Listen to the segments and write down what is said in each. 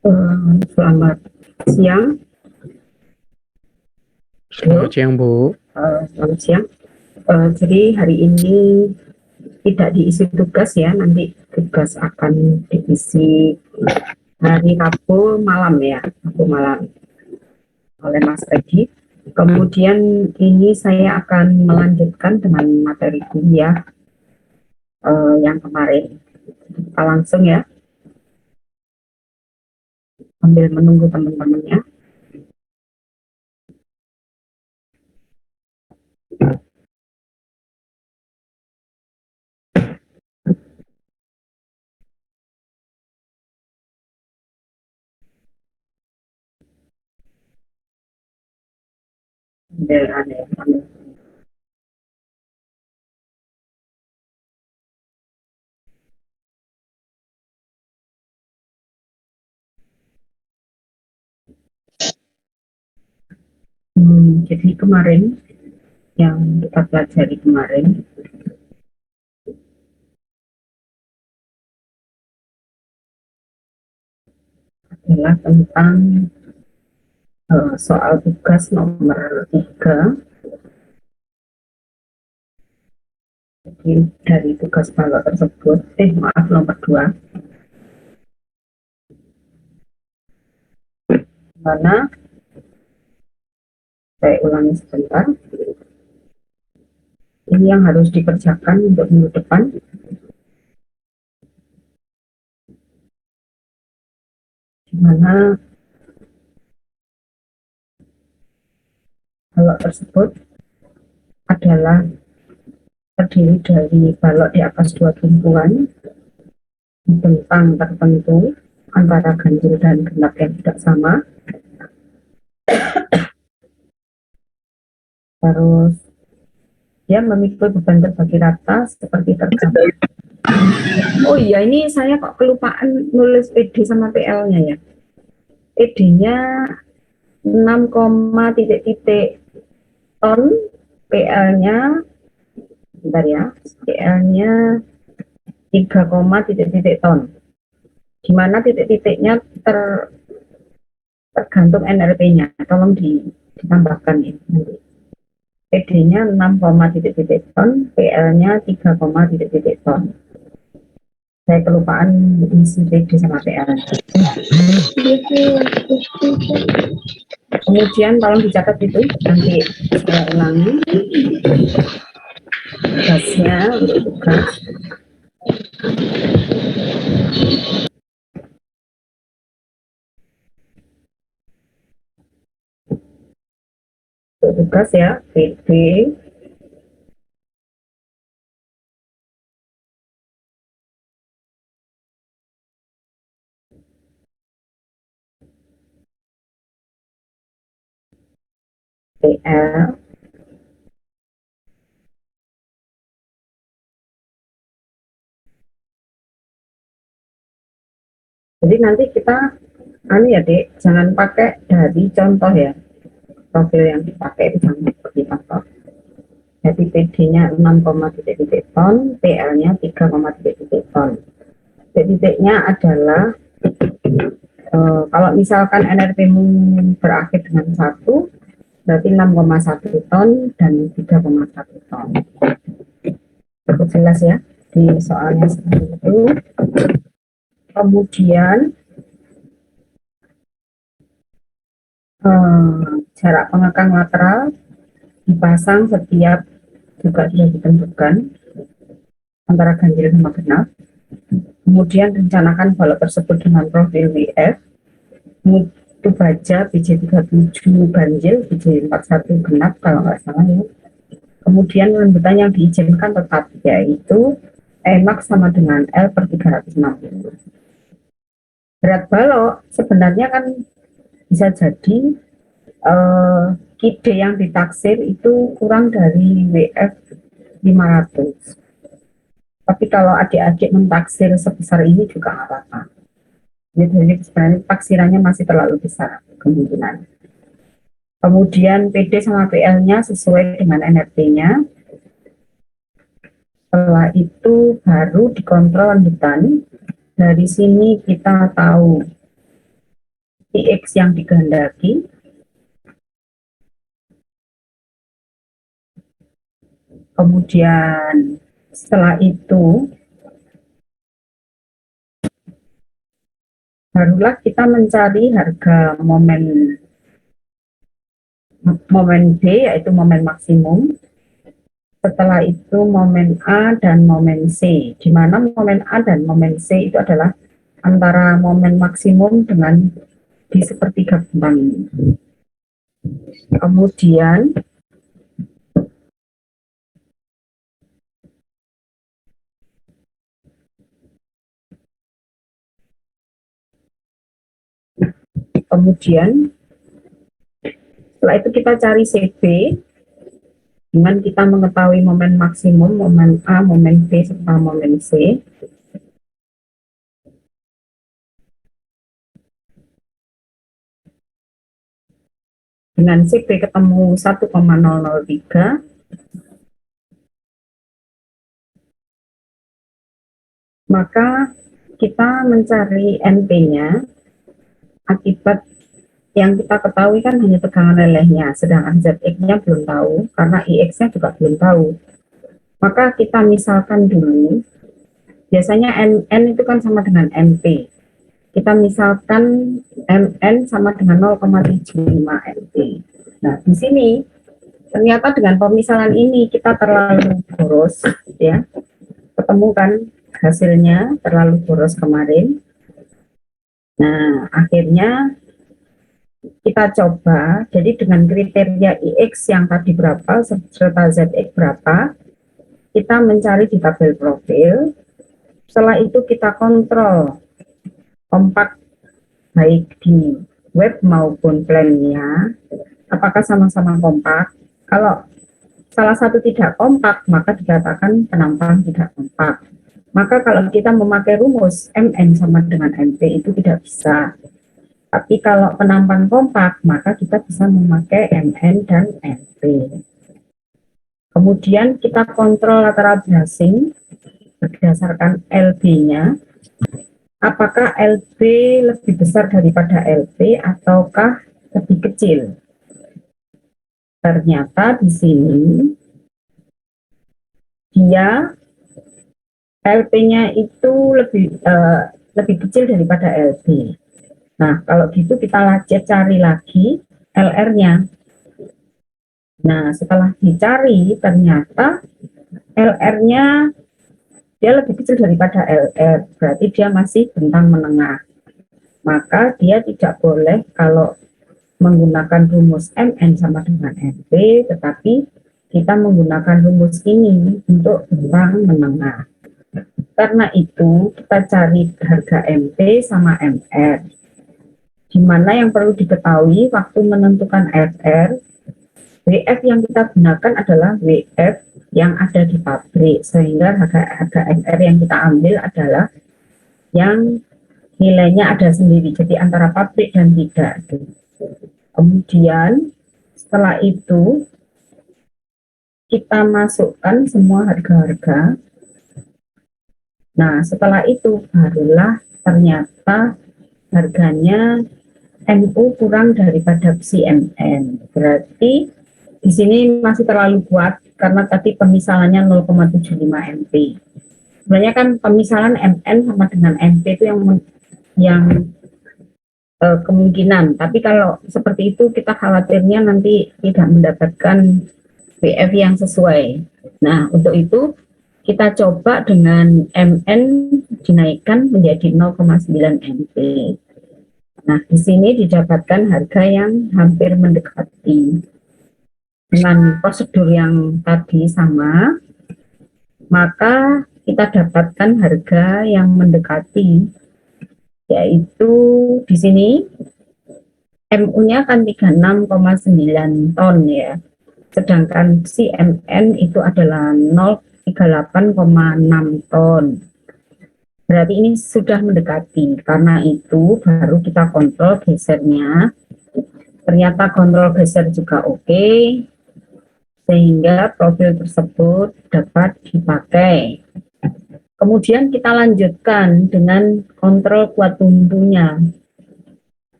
Selamat siang. Selamat siang, Bu. Selamat siang. Jadi hari ini tidak diisi tugas ya, nanti tugas akan diisi hari Rabu malam ya, Rabu malam oleh Mas Edi. Kemudian ini saya akan melanjutkan dengan materi kuliah yang kemarin. Kita langsung ya, sambil menunggu teman-temannya. Jadi kemarin yang kita pelajari kemarin adalah tentang soal tugas nomor 3. Jadi dari tugas balok tersebut, maaf, nomor 2, mana saya ulangi sebentar. Ini yang harus dikerjakan untuk minggu depan. Di mana balok tersebut adalah terdiri dari balok di atas 2 tumpuan bentang tertentu antara ganjil dan genap yang tidak sama. Terus dia memikul beban terbagi rata seperti tergambar. Oh iya, ini saya kok kelupaan nulis PD sama PL-nya ya. PD-nya 6, ton, PL-nya bentar ya, PL-nya 3, ton. Di mana titik-titiknya tergantung NRP-nya. Tolong ditambahkan ya nanti. PD-nya 6, ton, PL-nya 3, ton. Saya kelupaan isi PD sama PL. Kemudian tolong dicatat itu, nanti saya ulangi tugasnya untuk tugas. Untuk tugas ya, PD PL jadi nanti kita ya Dek, jangan pakai dari contoh ya, profil yang dipakai itu jangan seperti contoh. Jadi PD-nya 6, ton, PL-nya 3, ton. Titiknya adalah kalau misalkan NRP-mu berakhir dengan 1, berarti 6,1 ton dan 3,1 ton. Cukup jelas ya di soalnya seperti itu. Kemudian jarak pengekang lateral dipasang setiap juga sudah ditentukan antara ganjil sama genap. Kemudian rencanakan balok tersebut dengan profil WF, mutu baja BJ37 ganjil, BJ41 genap kalau nggak salah ya. Kemudian lembutan yang diizinkan tetap yaitu Emax sama dengan L per 360. Berat balok sebenarnya kan bisa jadi KID yang ditaksir itu kurang dari WF 500. Tapi kalau adik-adik mentaksir sebesar ini juga nggak apa-apa. Jadi sebenarnya taksirannya masih terlalu besar kemungkinan. Kemudian PD sama PL-nya sesuai dengan NRT-nya. Setelah itu baru dikontrol lanjutan. Dari sini kita tahu IX yang dikehendaki. Kemudian setelah itu barulah kita mencari harga momen B, yaitu momen maksimum. Setelah itu momen A dan momen C, di mana momen A dan momen C itu adalah antara momen maksimum dengan di sepertiga bentang ini. Kemudian setelah itu kita cari CB dengan kita mengetahui momen maksimum, momen A, momen B, serta momen C. Dengan CB ketemu 1,003, maka kita mencari NP-nya akibat yang kita ketahui kan hanya tegangan lelehnya, sedangkan ZX-nya belum tahu, karena IX-nya juga belum tahu. Maka kita misalkan dulu, biasanya N itu kan sama dengan MP. Kita misalkan MN sama dengan 0,75 MP. Nah, di sini ternyata dengan pemisalan ini kita terlalu boros, ya. Ketemu kan hasilnya terlalu boros kemarin. Nah, akhirnya kita coba, jadi dengan kriteria IX yang tadi berapa, serta ZX berapa, kita mencari di tabel profil. Setelah itu kita kontrol kompak baik di web maupun plannya, apakah sama-sama kompak. Kalau salah satu tidak kompak, maka dikatakan penampang tidak kompak. Maka kalau kita memakai rumus MN sama dengan MP itu tidak bisa. Tapi kalau penampang kompak, maka kita bisa memakai MN dan MP. Kemudian kita kontrol lateral biasing berdasarkan LB-nya. Apakah LB lebih besar daripada LP ataukah lebih kecil? Ternyata di sini dia LP-nya itu lebih kecil daripada LB. Nah, kalau gitu kita cari lagi LR-nya. Nah, setelah dicari, ternyata LR-nya dia lebih kecil daripada LR, berarti dia masih bentang menengah. Maka dia tidak boleh kalau menggunakan rumus MN sama dengan MP, tetapi kita menggunakan rumus ini untuk bentang menengah. Karena itu, kita cari harga MP sama MR. Di mana yang perlu diketahui waktu menentukan FR, WF yang kita gunakan adalah WF yang ada di pabrik, sehingga harga MR yang kita ambil adalah yang nilainya ada sendiri, jadi antara pabrik dan tidak. Kemudian setelah itu kita masukkan semua harga-harga. Nah, setelah itu barulah ternyata harganya MU kurang daripada CMN. Berarti di sini masih terlalu kuat karena tadi pemisalannya 0,75 MP. Sebenarnya kan pemisalan MN sama dengan MP itu yang kemungkinan. Tapi kalau seperti itu kita khawatirnya nanti tidak mendapatkan WF yang sesuai. Nah, untuk itu kita coba dengan MN dinaikkan menjadi 0,9 MP. Nah, di sini didapatkan harga yang hampir mendekati. Dengan prosedur yang tadi sama, maka kita dapatkan harga yang mendekati, yaitu di sini MU-nya kan 36,9 ton ya. Sedangkan CMN itu adalah 0,38,6 ton. Berarti ini sudah mendekati, karena itu baru kita kontrol gesernya. Ternyata kontrol geser juga oke, sehingga profil tersebut dapat dipakai. Kemudian kita lanjutkan dengan kontrol kuat tumbuhnya.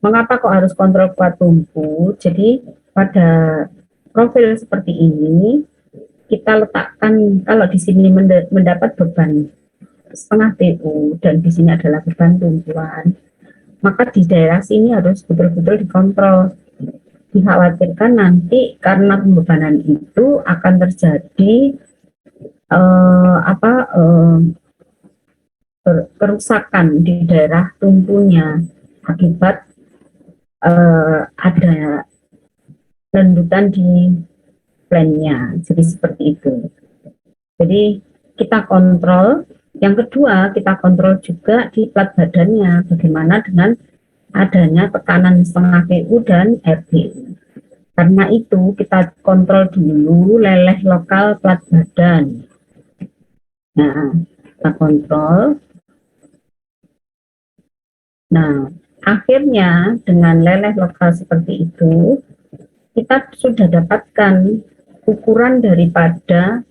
Mengapa kok harus kontrol kuat tumpu? Jadi pada profil seperti ini kita letakkan, kalau di sini mendapat beban setengah TU dan di sini adalah beban tumpuan, maka di daerah sini harus betul-betul dikontrol. Dikhawatirkan nanti karena pembebanan itu akan terjadi kerusakan di daerah tumpunya akibat ada rendutan di plannya. Jadi seperti itu. Jadi kita kontrol. Yang kedua, kita kontrol juga di plat badannya. Bagaimana dengan adanya tekanan setengah PU dan RPU. Karena itu kita kontrol dulu leleh lokal plat badan. Nah, kita kontrol. Nah, akhirnya dengan leleh lokal seperti itu, kita sudah dapatkan ukuran daripada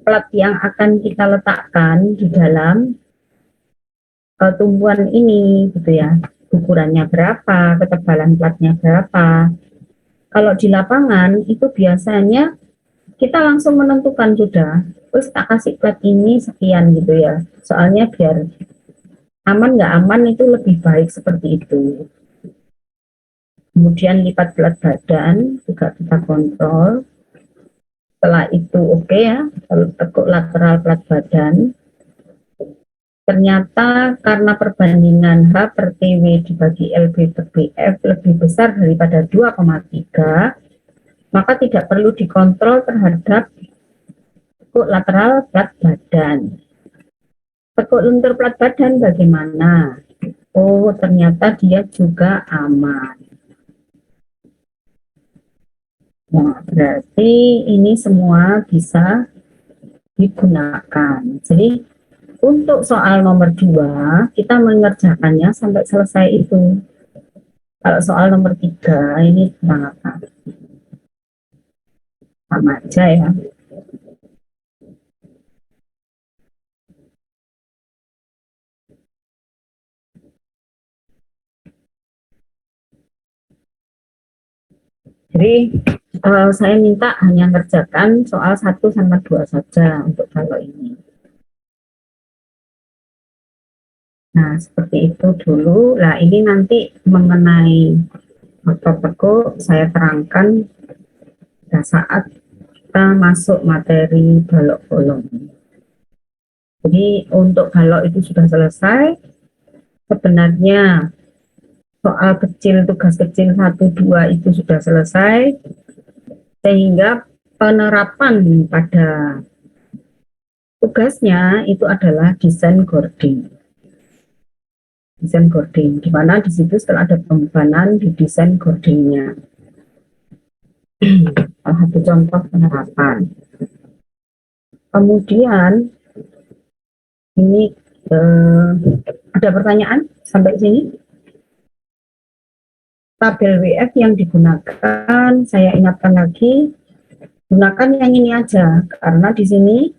plat yang akan kita letakkan di dalam tumbuhan ini, gitu ya. Ukurannya berapa, ketebalan platnya berapa. Kalau di lapangan itu biasanya kita langsung menentukan sudah, terus tak kasih plat ini sekian gitu ya. Soalnya biar aman nggak aman itu lebih baik seperti itu. Kemudian lipat plat badan juga kita kontrol. Setelah itu oke ya, lalu tekuk lateral plat badan. Ternyata karena perbandingan H per TW dibagi LB per BF lebih besar daripada 2,3, maka tidak perlu dikontrol terhadap tekuk lateral plat badan. Tekuk luntur plat badan bagaimana? Oh, ternyata dia juga aman. Nah, berarti ini semua bisa digunakan. Jadi untuk soal nomor 2 kita mengerjakannya sampai selesai itu. Kalau soal nomor 3 ini tentang apa? Sama aja ya. Jadi saya minta hanya mengerjakan soal 1 sama 2 saja untuk kalau ini. Nah, seperti itu dulu. Nah, ini nanti mengenai topik saya terangkan pada saat kita masuk materi balok bolong. Jadi untuk balok itu sudah selesai. Sebenarnya soal kecil, tugas kecil 1, 2 itu sudah selesai. Sehingga penerapan pada tugasnya itu adalah desain Gording. Desain Gording, di mana di situ setelah ada pembebanan di desain Gordingnya. Salah satu contoh penerapan. Kemudian ini ada pertanyaan sampai sini? Tabel WF yang digunakan, saya ingatkan lagi, gunakan yang ini aja, karena di sini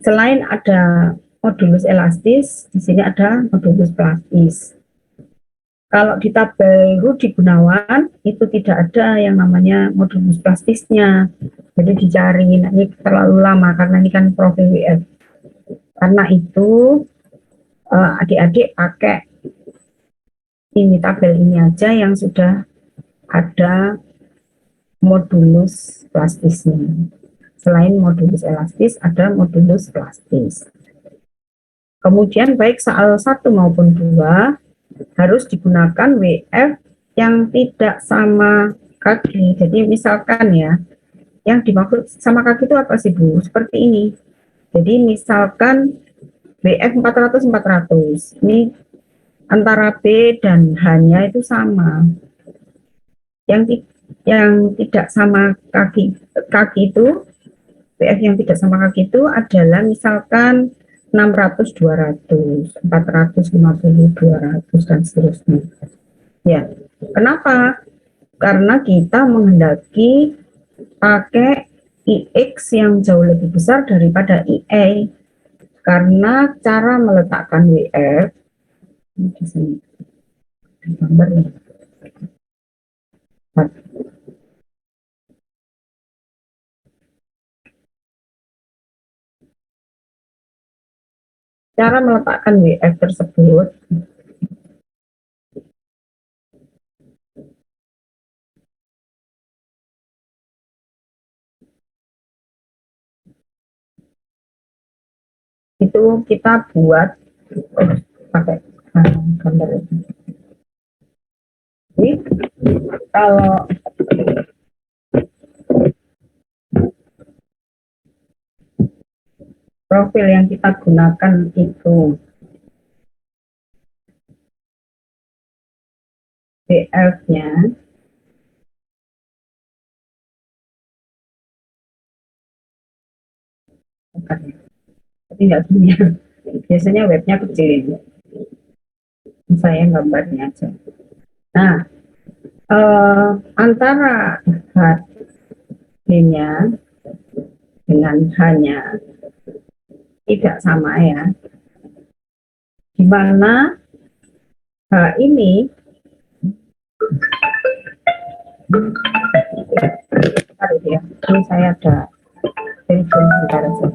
selain ada modulus elastis, di sini ada modulus plastis. Kalau di tabel Rudi Gunawan itu tidak ada yang namanya modulus plastisnya. Jadi dicari, nah ini terlalu lama karena ini kan profil WF. Karena itu adik-adik pakai ini tabel ini aja yang sudah ada modulus plastisnya. Selain modulus elastis ada modulus plastis. Kemudian baik soal 1 maupun 2 harus digunakan WF yang tidak sama kaki. Jadi misalkan ya, yang dimaksud sama kaki itu apa sih Bu? Seperti ini. Jadi misalkan WF 400-400. Ini antara B dan H-nya itu sama. Yang tidak sama kaki itu, WF yang tidak sama kaki itu adalah misalkan 600, 200, 450, 200, dan seterusnya. Ya, kenapa? Karena kita menghendaki pakai IX yang jauh lebih besar daripada IA. Karena cara meletakkan WF Ini di sini gambarnya. Nah, cara meletakkan WF tersebut itu kita buat pakai gambar ini. Jadi kalau profil yang kita gunakan itu BF-nya, tapi nggak gini ya. Biasanya webnya kecil ini. Saya gambarnya aja. Nah, antara HD-nya dengan H-nya tidak sama ya. Di mana H ini, ya, ini saya ada telepon sebentar aja.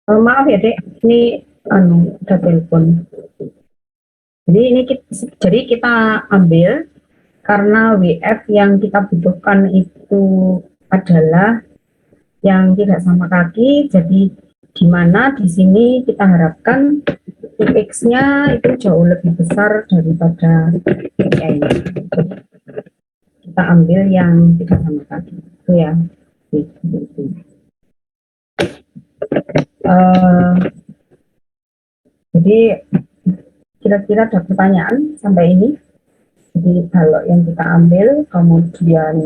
Maaf ya dek, ini udah telepon. Jadi kita ambil karena WF yang kita butuhkan itu adalah yang tidak sama kaki. Jadi di mana di sini kita harapkan UX-nya itu jauh lebih besar daripada ini. Kita ambil yang tidak sama kaki itu ya. Gitu. Jadi kira-kira ada pertanyaan sampai ini. Jadi kalau yang kita ambil kemudian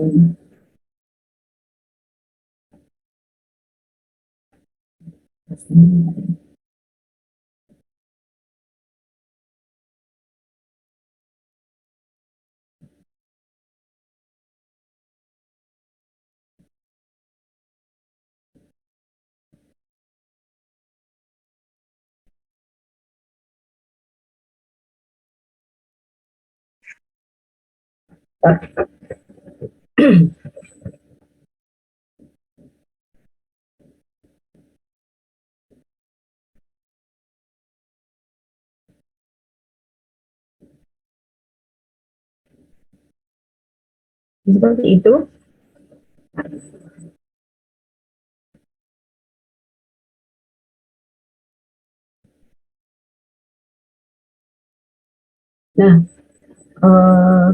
seperti itu. Nah, eh,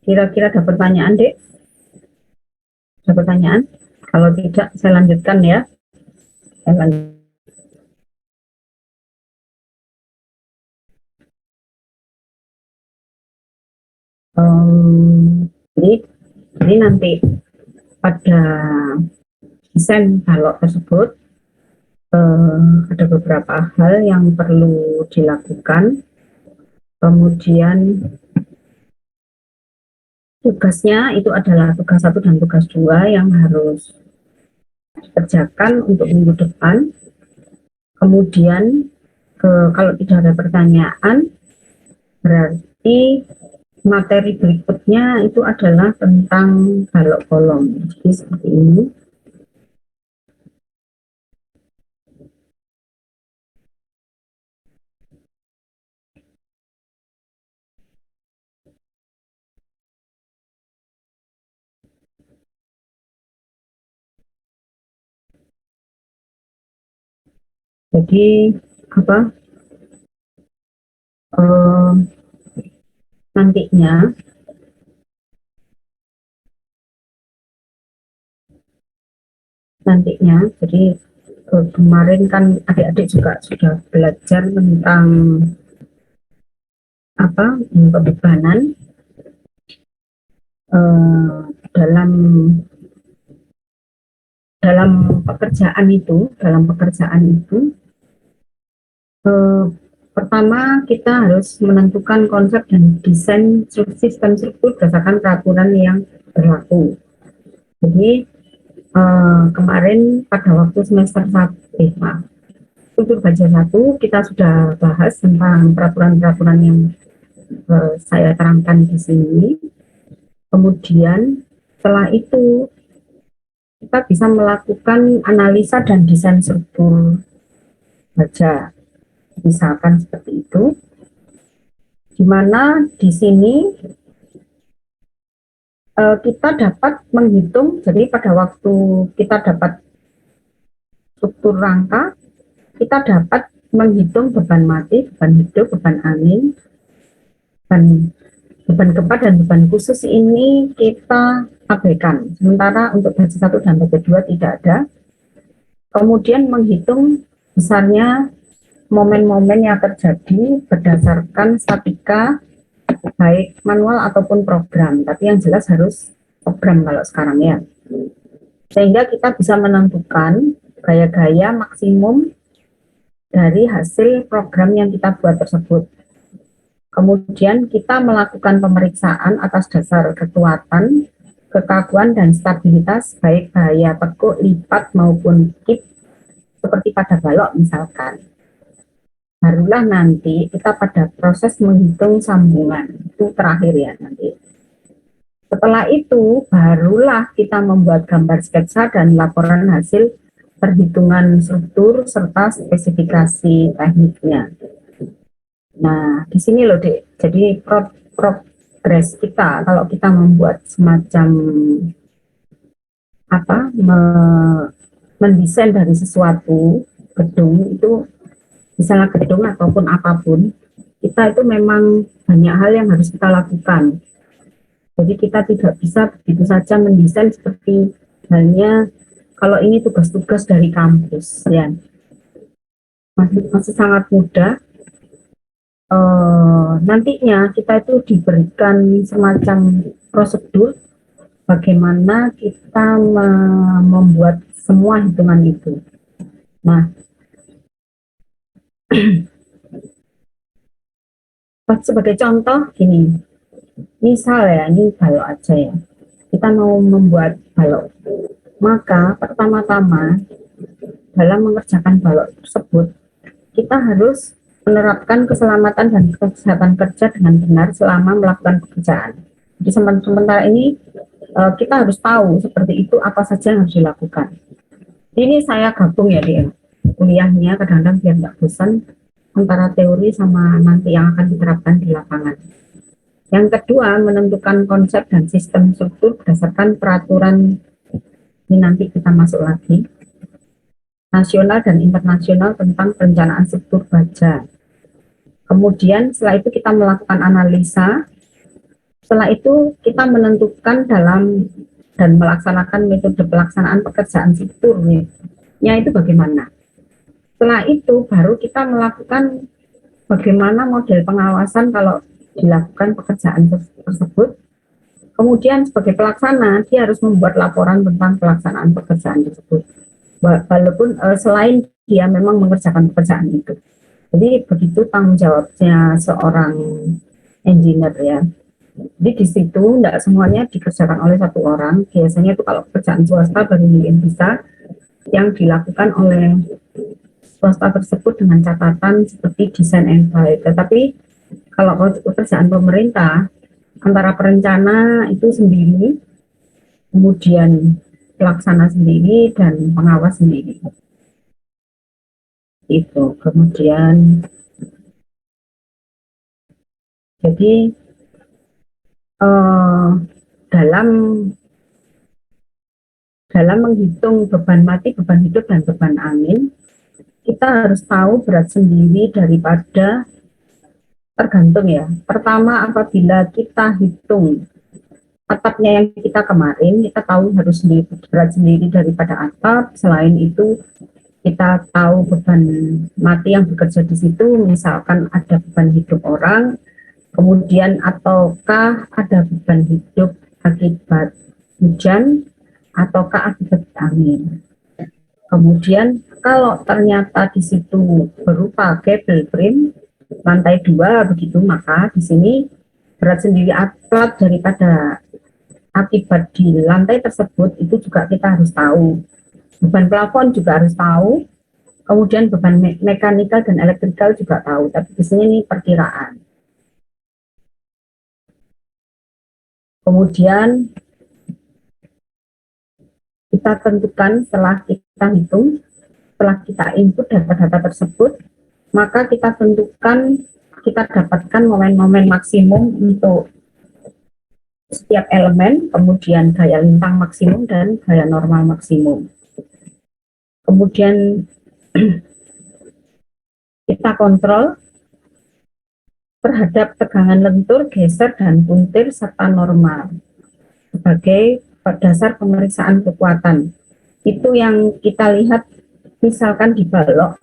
kira-kira ada pertanyaan, Dek? Ada pertanyaan? Kalau tidak, saya lanjutkan ya. Saya lanjut. Jadi, nanti pada desain balok tersebut ada beberapa hal yang perlu dilakukan. Kemudian tugasnya itu adalah tugas 1 dan tugas 2 yang harus dikerjakan untuk minggu depan. Kemudian kalau tidak ada pertanyaan, berarti materi berikutnya itu adalah tentang balok kolom. Jadi seperti ini. Jadi apa? Eh, nantinya jadi kemarin kan adik-adik juga sudah belajar tentang apa pembebanan dalam dalam pekerjaan itu pertama kita harus menentukan konsep dan desain sistem struktur berdasarkan peraturan yang berlaku. Jadi kemarin pada waktu semester 1 untuk belajar 1 kita sudah bahas tentang peraturan-peraturan yang saya terangkan di sini. Kemudian setelah itu kita bisa melakukan analisa dan desain struktur baja, misalkan seperti itu, di mana di sini kita dapat menghitung. Jadi pada waktu kita dapat struktur rangka, kita dapat menghitung beban mati, beban hidup, beban angin, beban gempa dan beban khusus ini kita abaikan. Sementara untuk baja 1 dan baja 2 tidak ada. Kemudian menghitung besarnya momen-momen yang terjadi berdasarkan statika baik manual ataupun program, tapi yang jelas harus program kalau sekarang ya. Sehingga kita bisa menentukan gaya-gaya maksimum dari hasil program yang kita buat tersebut. Kemudian kita melakukan pemeriksaan atas dasar kekuatan, kekakuan, dan stabilitas baik gaya tekuk, lipat, maupun kip seperti pada balok misalkan. Barulah nanti kita pada proses menghitung sambungan, itu terakhir ya nanti. Setelah itu barulah kita membuat gambar sketsa dan laporan hasil perhitungan struktur serta spesifikasi tekniknya. Nah, di sini loh, Dek. Jadi progres kita kalau kita membuat semacam apa mendesain dari sesuatu gedung itu, misalnya gedung ataupun apapun, kita itu memang banyak hal yang harus kita lakukan. Jadi kita tidak bisa begitu saja mendesain seperti halnya kalau ini tugas-tugas dari kampus, ya. Masih sangat mudah. Nantinya kita itu diberikan semacam prosedur bagaimana kita membuat semua hitungan itu. Nah, sebagai contoh gini, misal ya, ini balok aja ya, kita mau membuat balok, maka pertama-tama dalam mengerjakan balok tersebut kita harus menerapkan keselamatan dan kesehatan kerja dengan benar selama melakukan pekerjaan. Jadi sementara ini kita harus tahu seperti itu apa saja yang harus dilakukan. Ini saya gabung ya di kuliahnya, kadang-kadang biar nggak bosan antara teori sama nanti yang akan diterapkan di lapangan. Yang kedua, menentukan konsep dan sistem struktur berdasarkan peraturan, ini nanti kita masuk lagi, nasional dan internasional tentang perencanaan struktur baja. Kemudian setelah itu kita melakukan analisa, setelah itu kita menentukan dalam dan melaksanakan metode pelaksanaan pekerjaan strukturnya itu bagaimana. Setelah itu baru kita melakukan bagaimana model pengawasan kalau dilakukan pekerjaan tersebut. Kemudian sebagai pelaksana dia harus membuat laporan tentang pelaksanaan pekerjaan tersebut. Walaupun selain dia memang mengerjakan pekerjaan itu. Jadi begitu tanggung jawabnya seorang engineer ya. Jadi di situ tidak semuanya dikerjakan oleh satu orang. Biasanya itu kalau pekerjaan swasta baru mungkin bisa yang dilakukan oleh swasta tersebut dengan catatan seperti desain and buy. Tetapi kalau pekerjaan pemerintah antara perencana itu sendiri, kemudian pelaksana sendiri dan pengawas sendiri. Itu kemudian jadi dalam menghitung beban mati, beban hidup dan beban angin, kita harus tahu berat sendiri daripada, tergantung ya. Pertama, apabila kita hitung atapnya yang kita kemarin, kita tahu harus berat sendiri daripada atap. Selain itu kita tahu beban mati yang bekerja di situ, misalkan ada beban hidup orang, kemudian ataukah ada beban hidup akibat hujan, ataukah akibat angin. Kemudian kalau ternyata di situ berupa cable frame lantai 2 begitu, maka di sini berat sendiri atap daripada akibat di lantai tersebut itu juga kita harus tahu. Beban plafon juga harus tahu, kemudian beban mekanikal dan elektrikal juga tahu, tapi di sini ini perkiraan. Kemudian kita tentukan setelah kita hitung, setelah kita input data-data tersebut, maka kita tentukan, kita dapatkan momen-momen maksimum untuk setiap elemen, kemudian gaya lintang maksimum dan gaya normal maksimum. Kemudian kita kontrol terhadap tegangan lentur, geser, dan puntir, serta normal sebagai dasar pemeriksaan kekuatan. Itu yang kita lihat misalkan di balok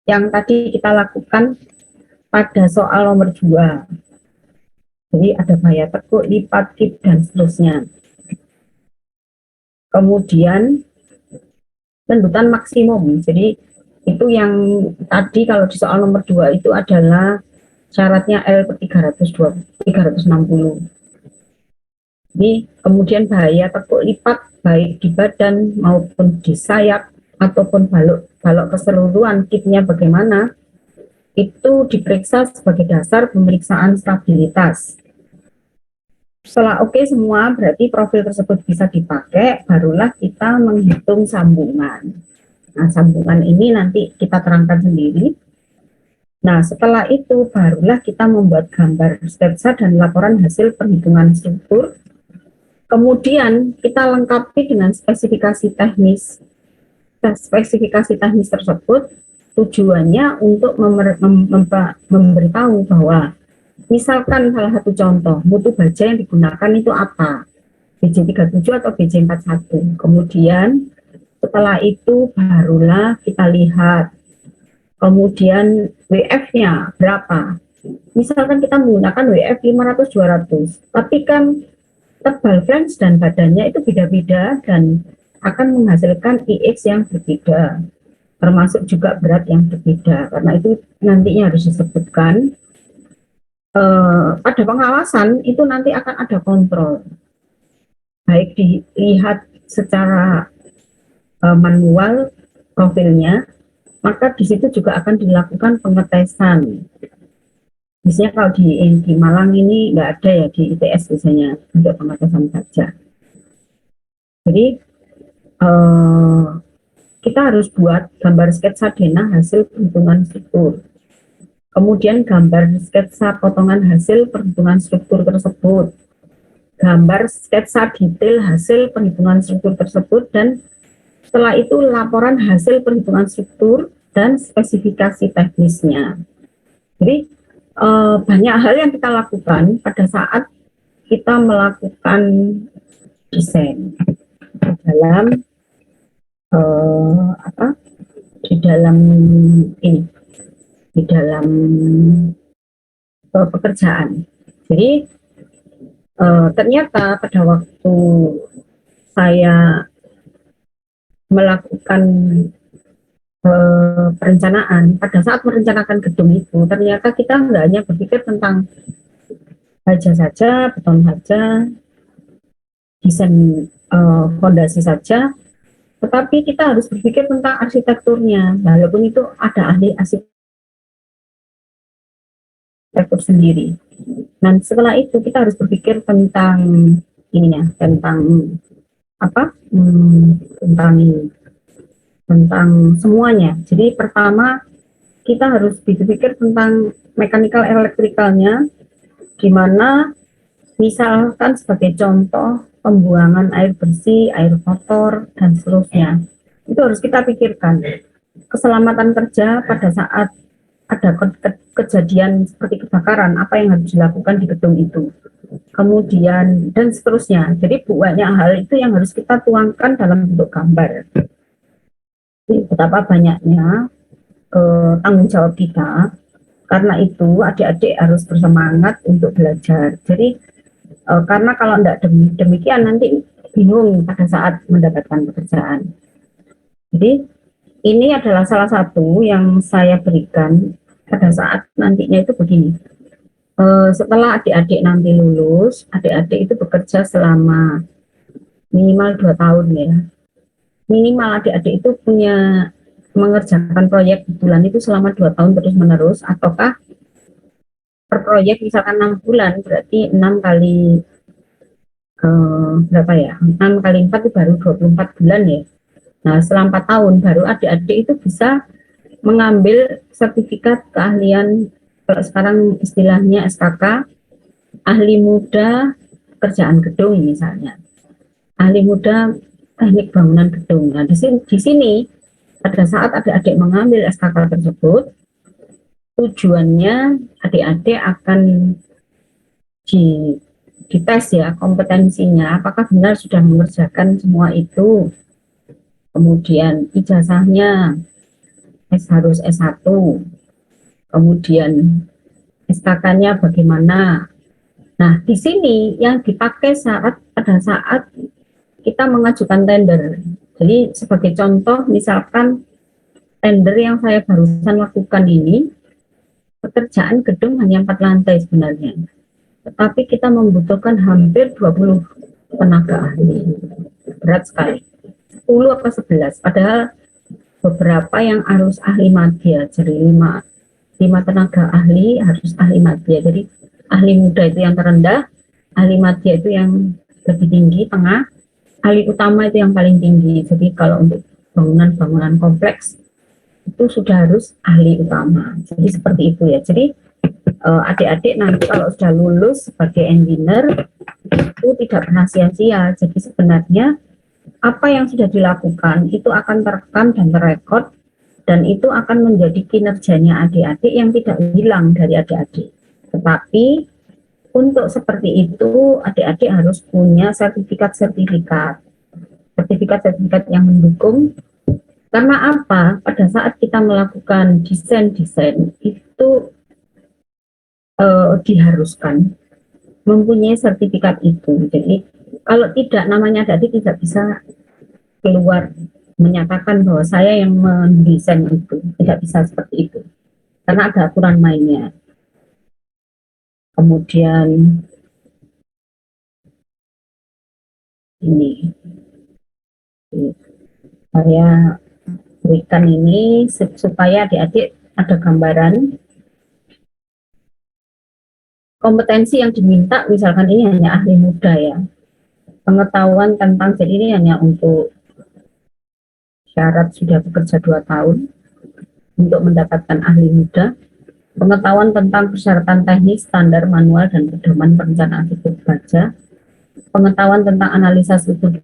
yang tadi kita lakukan pada soal nomor 2. Jadi ada bahaya tekuk, lipat, kip, dan seterusnya. Kemudian lendutan maksimum. Jadi itu yang tadi kalau di soal nomor 2 itu adalah syaratnya L per 360. Jadi kemudian bahaya tekuk lipat baik di badan maupun di sayap ataupun balok keseluruhan kitnya bagaimana, itu diperiksa sebagai dasar pemeriksaan stabilitas. Setelah oke semua, berarti profil tersebut bisa dipakai, barulah kita menghitung sambungan. Nah, sambungan ini nanti kita terangkan sendiri. Nah, setelah itu barulah kita membuat gambar sketsa dan laporan hasil perhitungan struktur. Kemudian kita lengkapi dengan spesifikasi teknis. Spesifikasi teknis tersebut tujuannya untuk memberitahu bahwa misalkan salah satu contoh mutu baja yang digunakan itu apa, BJ37 atau BJ41. Kemudian setelah itu barulah kita lihat kemudian WF-nya berapa. Misalkan kita menggunakan WF 500-200, tapi kan tebal flange dan badannya itu beda-beda dan akan menghasilkan IX yang berbeda, termasuk juga berat yang berbeda. Karena itu nantinya harus disebutkan pada pengawasan itu nanti akan ada kontrol, baik dilihat secara manual profilnya, maka di situ juga akan dilakukan pengetesan. Biasanya kalau di Malang ini nggak ada ya, di ITS biasanya untuk pengetesan baja. Jadi kita harus buat gambar sketsa denah hasil perhitungan struktur. Kemudian gambar sketsa potongan hasil perhitungan struktur tersebut. Gambar sketsa detail hasil perhitungan struktur tersebut, dan setelah itu laporan hasil perhitungan struktur dan spesifikasi teknisnya. Jadi banyak hal yang kita lakukan pada saat kita melakukan desain dalam di dalam pekerjaan. Jadi ternyata pada waktu saya melakukan perencanaan, pada saat merencanakan gedung itu, ternyata kita nggak hanya berpikir tentang baja saja, beton saja, desain fondasi saja, tetapi kita harus berpikir tentang arsitekturnya, walaupun itu ada ahli arsitektur sendiri. Dan setelah itu kita harus berpikir tentang ininya, tentang apa? Tentang semuanya. Jadi pertama kita harus berpikir tentang mechanical elektrikalnya, di mana misalkan sebagai contoh pembuangan air bersih, air kotor, dan seterusnya. Itu harus kita pikirkan. Keselamatan kerja pada saat ada kejadian seperti kebakaran, apa yang harus dilakukan di gedung itu. Kemudian, dan seterusnya. Jadi banyak hal itu yang harus kita tuangkan dalam bentuk gambar. Betapa banyaknya tanggung jawab kita. Karena itu adik-adik harus bersemangat untuk belajar. Jadi karena kalau tidak demikian nanti bingung pada saat mendapatkan pekerjaan. Jadi ini adalah salah satu yang saya berikan pada saat nantinya itu begini. Setelah adik-adik nanti lulus, adik-adik itu bekerja selama minimal 2 tahun ya. Minimal adik-adik itu punya mengerjakan proyek di bulan itu selama 2 tahun terus menerus, ataukah per proyek misalkan 6 bulan berarti 6 kali berapa ya, 6 kali 4 itu baru 24 bulan ya. Nah setelah 4 tahun baru adik-adik itu bisa mengambil sertifikat keahlian, kalau sekarang istilahnya SKK, ahli muda pekerjaan gedung misalnya, ahli muda teknik bangunan gedung. Nah di sini pada saat adik-adik mengambil SKK tersebut, tujuannya adik-adik akan dites ya kompetensinya, apakah benar sudah mengerjakan semua itu. Kemudian ijazahnya harus S1, kemudian SKK-nya bagaimana. Nah di sini yang dipakai pada saat kita mengajukan tender. Jadi sebagai contoh, misalkan tender yang saya barusan lakukan ini, pekerjaan gedung hanya 4 lantai sebenarnya, tetapi kita membutuhkan hampir 20 tenaga ahli. Berat sekali. 10 atau 11, padahal beberapa yang harus ahli madya, jadi 5 tenaga ahli harus ahli madya. Jadi ahli muda itu yang terendah, ahli madya itu yang lebih tinggi, tengah, ahli utama itu yang paling tinggi. Jadi kalau untuk bangunan-bangunan kompleks itu sudah harus ahli utama. Jadi seperti itu ya. Jadi adik-adik nanti kalau sudah lulus sebagai engineer itu tidak pernah sia-sia. Jadi sebenarnya apa yang sudah dilakukan itu akan terekam dan terekod, dan itu akan menjadi kinerjanya adik-adik yang tidak hilang dari adik-adik. Tetapi untuk seperti itu adik-adik harus punya sertifikat-sertifikat yang mendukung. Karena apa? Pada saat kita melakukan desain-desain itu diharuskan mempunyai sertifikat itu. Jadi kalau tidak, namanya adik tidak bisa keluar menyatakan bahwa saya yang mendesain itu. Tidak bisa seperti itu. Karena ada aturan mainnya. Kemudian ini saya berikan ini supaya adik-adik ada gambaran kompetensi yang diminta. Misalkan ini hanya ahli muda ya, pengetahuan tentang, jadi ini hanya untuk syarat sudah bekerja 2 tahun untuk mendapatkan ahli muda, pengetahuan tentang persyaratan teknis, standar manual dan pedoman perencanaan struktur baja, pengetahuan tentang analisa struktur.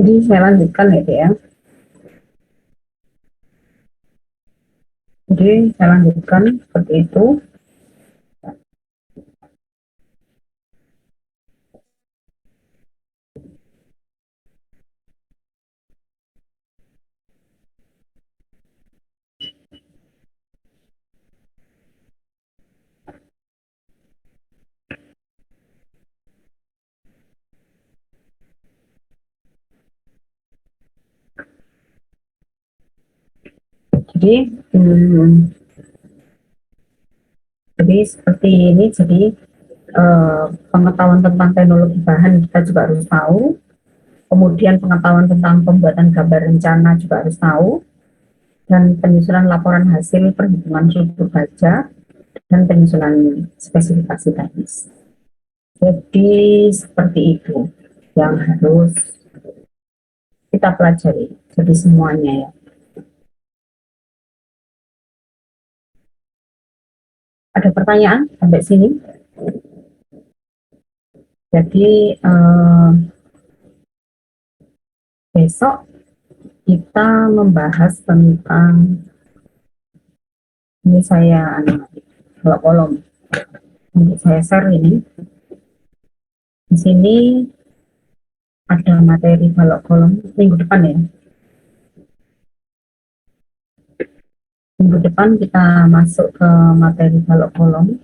Jadi saya lanjutkan ya. Jadi saya lanjutkan seperti itu. Jadi, jadi seperti ini. Jadi pengetahuan tentang teknologi bahan kita juga harus tahu. Kemudian pengetahuan tentang pembuatan gambar rencana juga harus tahu. Dan penyusunan laporan hasil perhitungan struktur baja dan penyusunan spesifikasi teknis. Jadi seperti itu yang harus kita pelajari. Jadi semuanya ya. Ada pertanyaan sampai sini? Jadi besok kita membahas tentang, ini saya kalau kolom untuk saya share ini. Di sini ada materi balok kolom minggu depan ya. Minggu depan kita masuk ke materi balok kolom,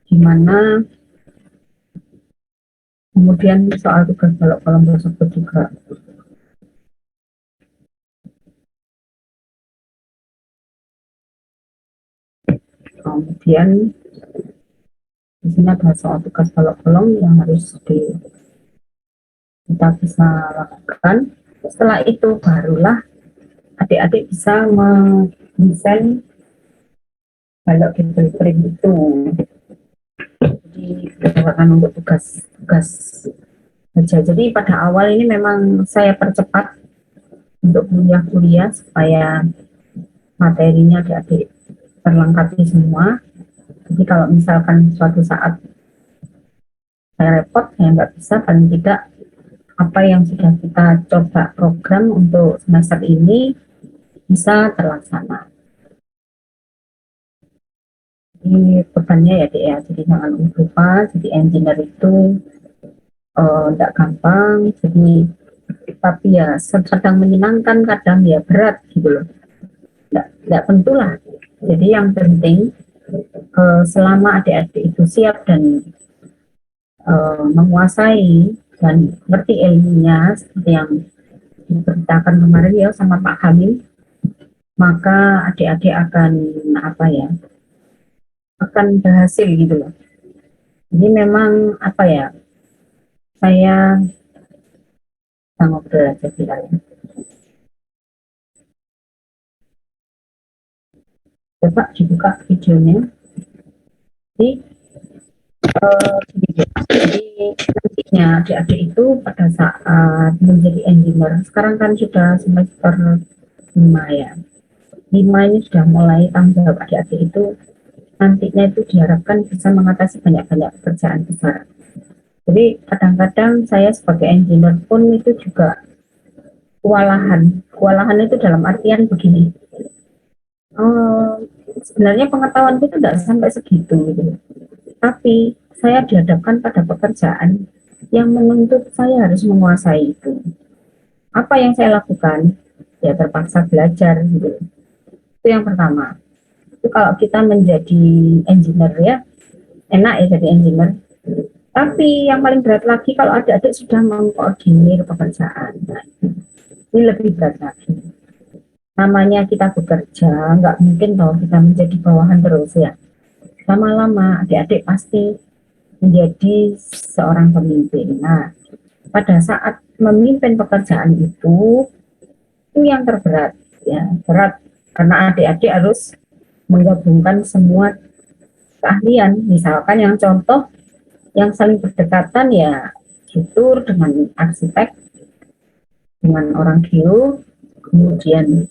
di mana kemudian soal tugas balok kolom tersebut juga kemudian di sini ada soal tugas balok kolom yang harus kita bisa lakukan. Setelah itu barulah adik-adik bisa mendesain balok print itu. Jadi berdasarkan untuk tugas saja. Jadi pada awal ini memang saya percepat untuk kuliah-kuliah supaya materinya adik-adik terlengkapi semua. Jadi kalau misalkan suatu saat saya repot, saya nggak bisa, paling tidak apa yang sudah kita coba program untuk semester ini bisa terlaksana. Jadi bebannya ya Dek ya, jadi jangan lupa, jadi engineer itu tidak gampang, jadi tapi ya sedang menyenangkan, kadang ya berat gitu loh, tidak tentulah. Jadi yang penting selama adik-adik itu siap dan menguasai dan ngerti ilmunya seperti yang diberitakan kemarin ya sama Pak Hamim, maka adik-adik akan apa ya, akan berhasil gitu loh. Jadi memang apa ya, saya ngobrol aja bilangnya. Coba dibuka videonya. Jadi nantinya adik-adik itu pada saat menjadi engineer, sekarang kan sudah semester 5 ya. 5 ini sudah mulai tanggung jawab adik-adik itu, nantinya itu diharapkan bisa mengatasi banyak-banyak pekerjaan besar. Jadi kadang-kadang saya sebagai engineer pun itu juga kewalahan. Kewalahan itu dalam artian begini, sebenarnya pengetahuan itu tidak sampai segitu gitu. Tapi saya dihadapkan pada pekerjaan yang menuntut saya harus menguasai itu. Apa yang saya lakukan? Ya terpaksa belajar gitu. Itu yang pertama. Itu kalau kita menjadi engineer ya, enak ya jadi engineer. Tapi yang paling berat lagi kalau adik-adik sudah mengkoordinir pekerjaan. Nah, ini lebih berat lagi. Namanya kita bekerja, nggak mungkin bahwa kita menjadi bawahan terus ya. Lama-lama adik-adik pasti menjadi seorang pemimpin. Nah, pada saat memimpin pekerjaan itu yang terberat ya, berat karena adik-adik harus menggabungkan semua keahlian. Misalkan yang contoh yang saling berdekatan ya tutor dengan arsitek, dengan orang geo, kemudian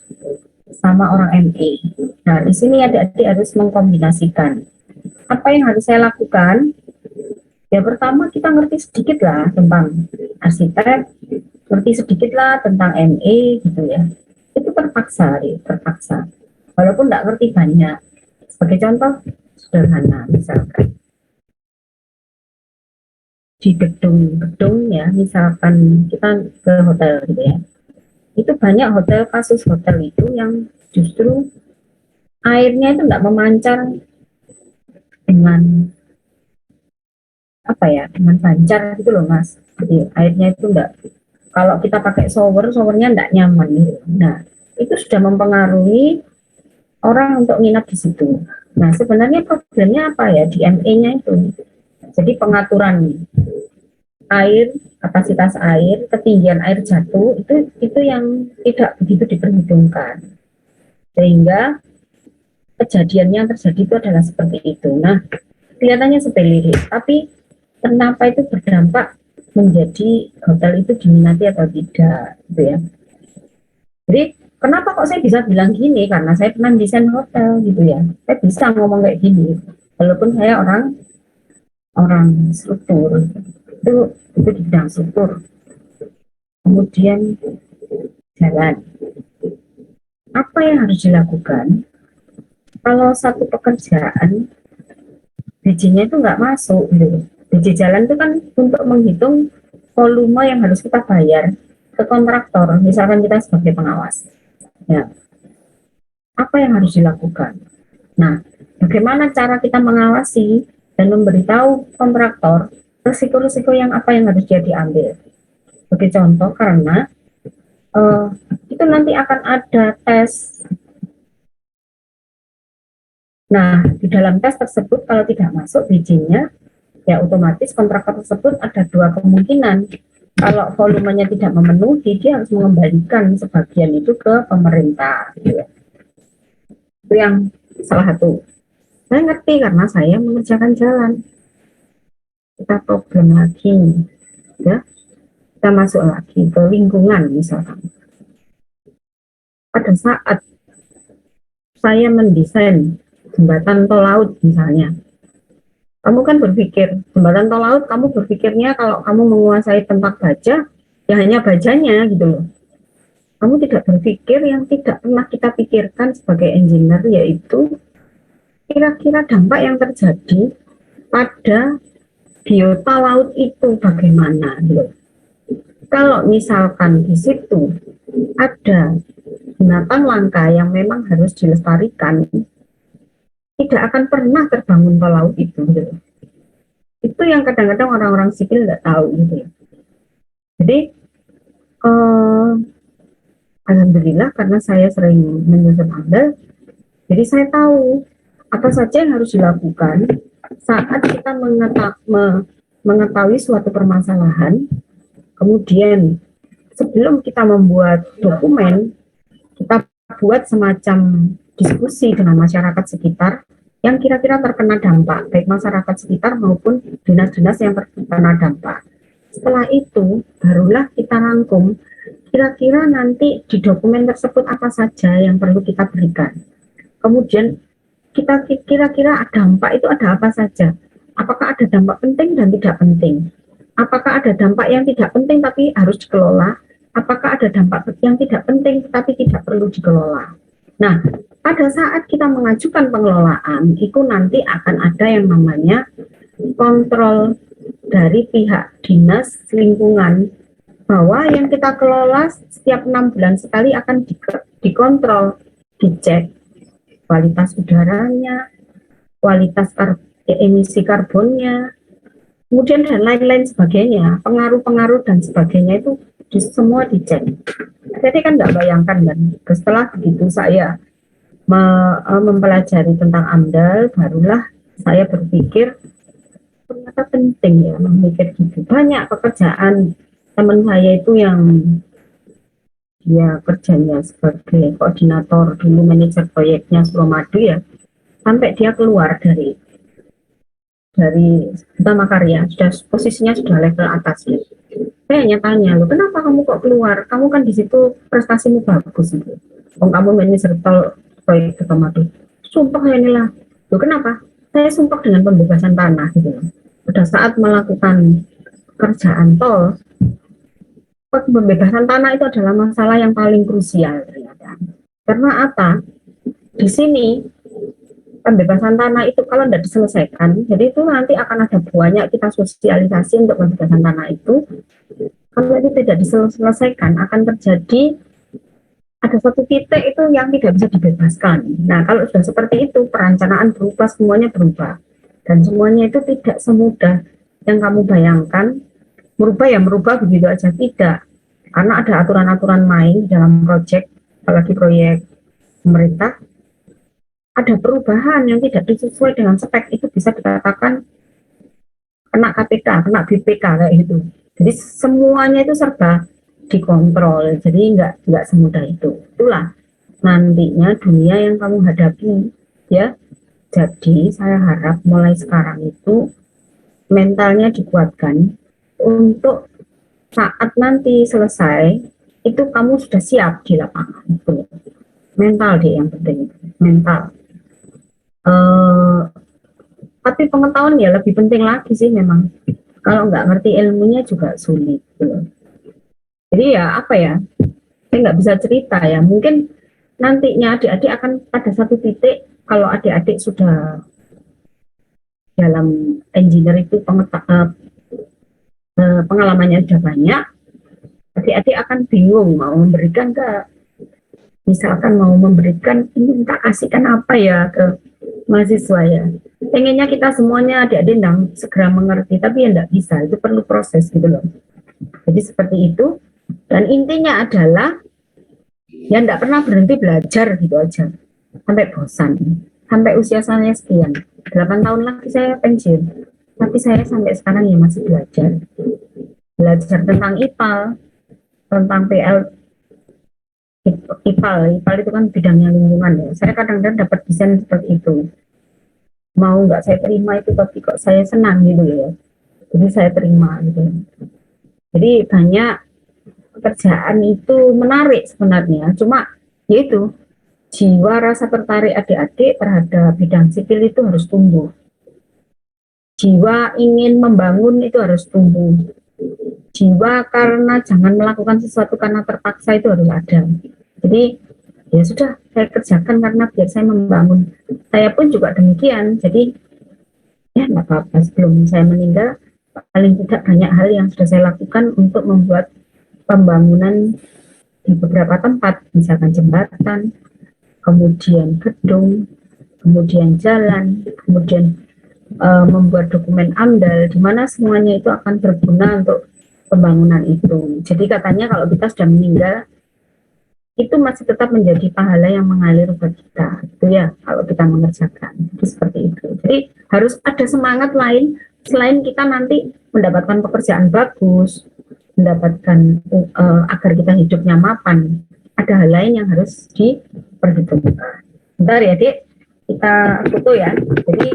sama orang ME. Nah, di sini adik-adik harus mengkombinasikan. Apa yang harus saya lakukan? Ya pertama kita ngerti sedikit lah tentang arsitek, ngerti sedikit lah tentang ME gitu ya, itu terpaksa, terpaksa. Walaupun nggak ngerti banyak. Sebagai contoh sederhana, misalkan di gedung-gedung ya, misalkan kita ke hotel gitu ya, itu banyak hotel, kasus hotel itu yang justru airnya itu nggak memancar dengan apa ya, dengan lancar gitu loh mas. Jadi airnya itu enggak, kalau kita pakai showernya enggak nyaman gitu. Nah itu sudah mempengaruhi orang untuk nginap di situ. Nah sebenarnya problemnya apa ya di ME-nya itu. Jadi pengaturan air, kapasitas air, ketinggian air jatuh itu yang tidak begitu diperhitungkan. Sehingga kejadian yang terjadi itu adalah seperti itu. Nah kelihatannya sepele, tapi kenapa itu berdampak menjadi hotel itu diminati atau tidak gitu ya. Jadi kenapa kok saya bisa bilang gini, karena saya pernah desain hotel gitu ya, saya bisa ngomong kayak gini walaupun saya orang orang struktur, itu di bidang struktur. Kemudian jalan, apa yang harus dilakukan kalau satu pekerjaan bijinya itu nggak masuk gitu. Biji jalan itu kan untuk menghitung volume yang harus kita bayar ke kontraktor, misalkan kita sebagai pengawas. Ya, apa yang harus dilakukan? Nah, bagaimana cara kita mengawasi dan memberitahu kontraktor risiko-risiko yang apa yang harus dia diambil? Sebagai contoh, karena itu nanti akan ada tes. Nah, di dalam tes tersebut kalau tidak masuk bijinya, ya otomatis kontraktor tersebut ada dua kemungkinan. Kalau volumenya tidak memenuhi, dia harus mengembalikan sebagian itu ke pemerintah. Gitu ya. Itu yang salah satu. Saya ngerti karena saya mengerjakan jalan. Kita problem lagi, ya. Kita masuk lagi ke lingkungan misalkan. Pada saat saya mendesain jembatan tol laut misalnya, kamu kan berpikir jembatan tol laut, kamu berpikirnya kalau kamu menguasai tempat baja, ya hanya bajanya gitu loh. Kamu tidak berpikir yang tidak pernah kita pikirkan sebagai engineer, yaitu kira-kira dampak yang terjadi pada biota laut itu bagaimana gitu. Kalau misalkan di situ ada binatang langka yang memang harus dilestarikan, tidak akan pernah terbangun tol laut itu gitu. Itu yang kadang-kadang orang-orang sipil nggak tahu gitu ya. Jadi alhamdulillah karena saya sering menyusun AMDAL, jadi saya tahu apa saja yang harus dilakukan saat kita mengetahui suatu permasalahan. Kemudian sebelum kita membuat dokumen, kita buat semacam diskusi dengan masyarakat sekitar yang kira-kira terkena dampak, baik masyarakat sekitar maupun dinas-dinas yang terkena dampak. Setelah itu, barulah kita rangkum kira-kira nanti di dokumen tersebut apa saja yang perlu kita berikan. Kemudian kita kira-kira dampak itu ada apa saja. Apakah ada dampak penting dan tidak penting? Apakah ada dampak yang tidak penting tapi harus dikelola? Apakah ada dampak yang tidak penting tapi tidak perlu dikelola? Nah, pada saat kita mengajukan pengelolaan, itu nanti akan ada yang namanya kontrol dari pihak dinas lingkungan, bahwa yang kita kelola setiap 6 bulan sekali akan dikontrol, dicek kualitas udaranya, kualitas emisi karbonnya, kemudian dan lain-lain sebagainya, pengaruh-pengaruh dan sebagainya itu semua dicek. Jadi kan nggak bayangkan kan, setelah begitu saya mempelajari tentang AMDAL, barulah saya berpikir ternyata penting ya memikir gitu. Banyak pekerjaan teman saya itu yang dia kerjanya sebagai koordinator dulu, manajer proyeknya Suramadu ya, sampai dia keluar dari utama karya, sudah posisinya sudah level atas ya. Saya hanya tanya, lo kenapa kamu kok keluar? Kamu kan di situ prestasimu bagus gitu. Oh, kamu manajer proyek Suramadu. Sumpah ya inilah. Lo kenapa? Saya sumpah dengan pembebasan tanah gitu. Pada saat melakukan kerjaan tol, pembebasan tanah itu adalah masalah yang paling krusial ternyata. Karena apa? Di sini pembebasan tanah itu kalau tidak diselesaikan, jadi itu nanti akan ada banyak kita sosialisasi untuk pembebasan tanah itu. Kalau itu tidak diselesaikan, akan terjadi ada satu titik itu yang tidak bisa dibebaskan. Nah, kalau sudah seperti itu, perencanaan berubah, semuanya berubah. Dan semuanya itu tidak semudah yang kamu bayangkan. Merubah ya merubah begitu aja, tidak. Karena ada aturan-aturan main dalam proyek, apalagi proyek pemerintah, ada perubahan yang tidak sesuai dengan spek, itu bisa dikatakan kena KPK, kena BPK kayak gitu. Jadi semuanya itu serba dikontrol, jadi nggak semudah itu. Itulah nantinya dunia yang kamu hadapi, ya. Jadi saya harap mulai sekarang itu mentalnya dikuatkan untuk saat nanti selesai itu kamu sudah siap di lapangan. Itu mental deh yang penting, mental. Eh, tapi pengetahuan ya lebih penting lagi sih memang. Kalau nggak ngerti ilmunya juga sulit. Gitu. Jadi ya apa ya, saya nggak bisa cerita ya. Mungkin nantinya adik-adik akan pada satu titik, kalau adik-adik sudah dalam engineer itu pengalamannya sudah banyak, adik-adik akan bingung mau memberikan ke, misalkan mau memberikan, ini kita kasihkan apa ya ke mahasiswa ya. Pengennya kita semuanya adik-adik segera mengerti, tapi ya enggak bisa, itu perlu proses gitu loh. Jadi seperti itu, dan intinya adalah ya enggak pernah berhenti belajar gitu aja, sampai bosan, sampai usia saya sekian, 8 tahun lagi saya pensiun, tapi saya sampai sekarang ya masih belajar tentang IPAL, tentang PL, IPAL itu kan bidangnya lingkungan ya. Saya kadang-kadang dapat desain seperti itu. Mau nggak saya terima itu, tapi kok saya senang gitu ya. Jadi saya terima gitu. Jadi banyak pekerjaan itu menarik sebenarnya. Cuma yaitu jiwa rasa tertarik adik-adik terhadap bidang sipil itu harus tumbuh. Jiwa ingin membangun itu harus tumbuh. Jiwa karena jangan melakukan sesuatu karena terpaksa itu harus ada. Jadi ya sudah, saya kerjakan karena biar saya membangun. Saya pun juga demikian. Jadi ya nggak apa-apa, sebelum saya meninggal paling tidak banyak hal yang sudah saya lakukan untuk membuat pembangunan di beberapa tempat, misalkan jembatan, kemudian gedung, kemudian jalan, kemudian membuat dokumen AMDAL, di mana semuanya itu akan berguna untuk pembangunan itu. Jadi katanya kalau kita sudah meninggal, itu masih tetap menjadi pahala yang mengalir buat kita, itu ya, kalau kita mengerjakan. Jadi seperti itu. Jadi harus ada semangat lain selain kita nanti mendapatkan pekerjaan bagus, mendapatkan agar kita hidupnya mapan. Ada hal lain yang harus diperhitungkan. Bentar ya, Dik. Kita foto ya. Jadi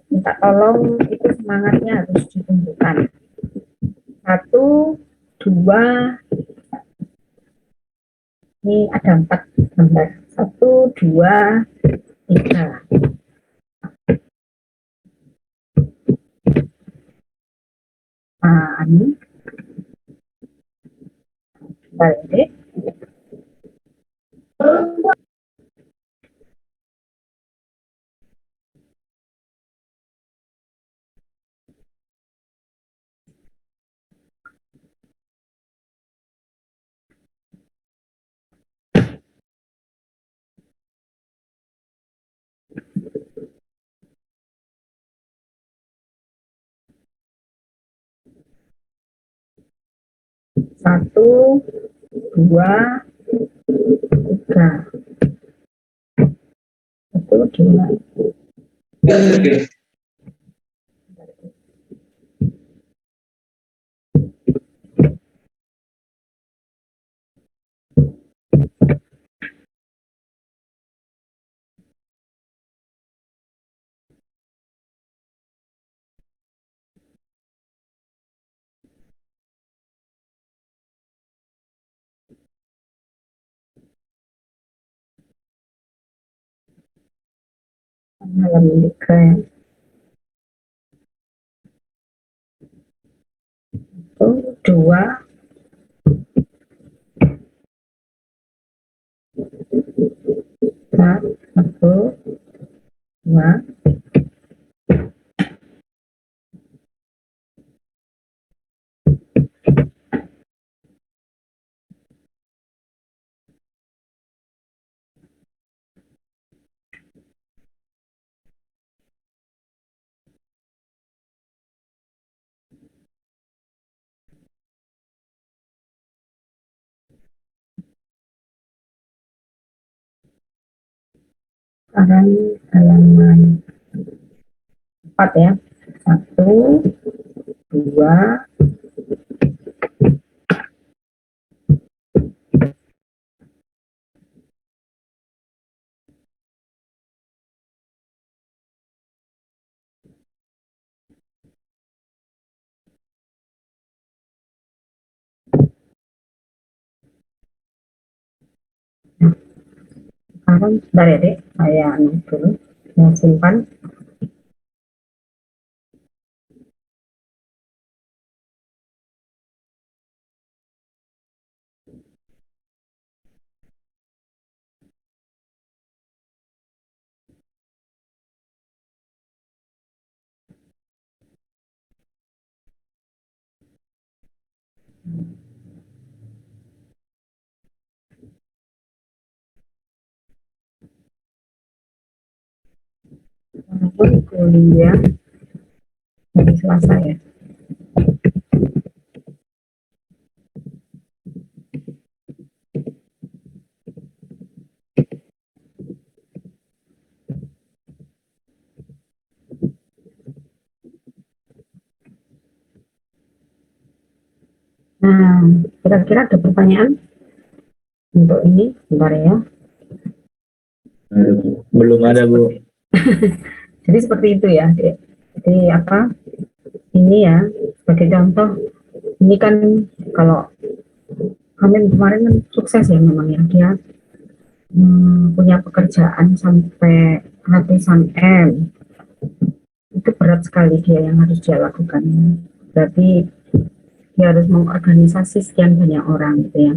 minta tolong itu semangatnya harus ditumbuhkan. 1, 2, ini ada 4 gambar. 1, 2, 3. Nah, ini balik. 1, 2, 3. 1, 2. Malam 3. 1, 2, Sekarang halaman 4 ya. 1, 2, sekarang sebentar ya dek, saya dulu mau simpan. Walaupun kuliah hari Selasa ya. Nah, kira-kira ada pertanyaan untuk ini, sebentar ya. Belum ada, Bu. Jadi seperti itu ya, dek. Jadi apa? Ini ya, sebagai contoh, ini kan kalau kami kemarin kan sukses ya memang ya, dia punya pekerjaan sampai ratusan M. Itu berat sekali dia yang harus dia lakukan. Berarti dia harus mengorganisasi sekian banyak orang gitu ya.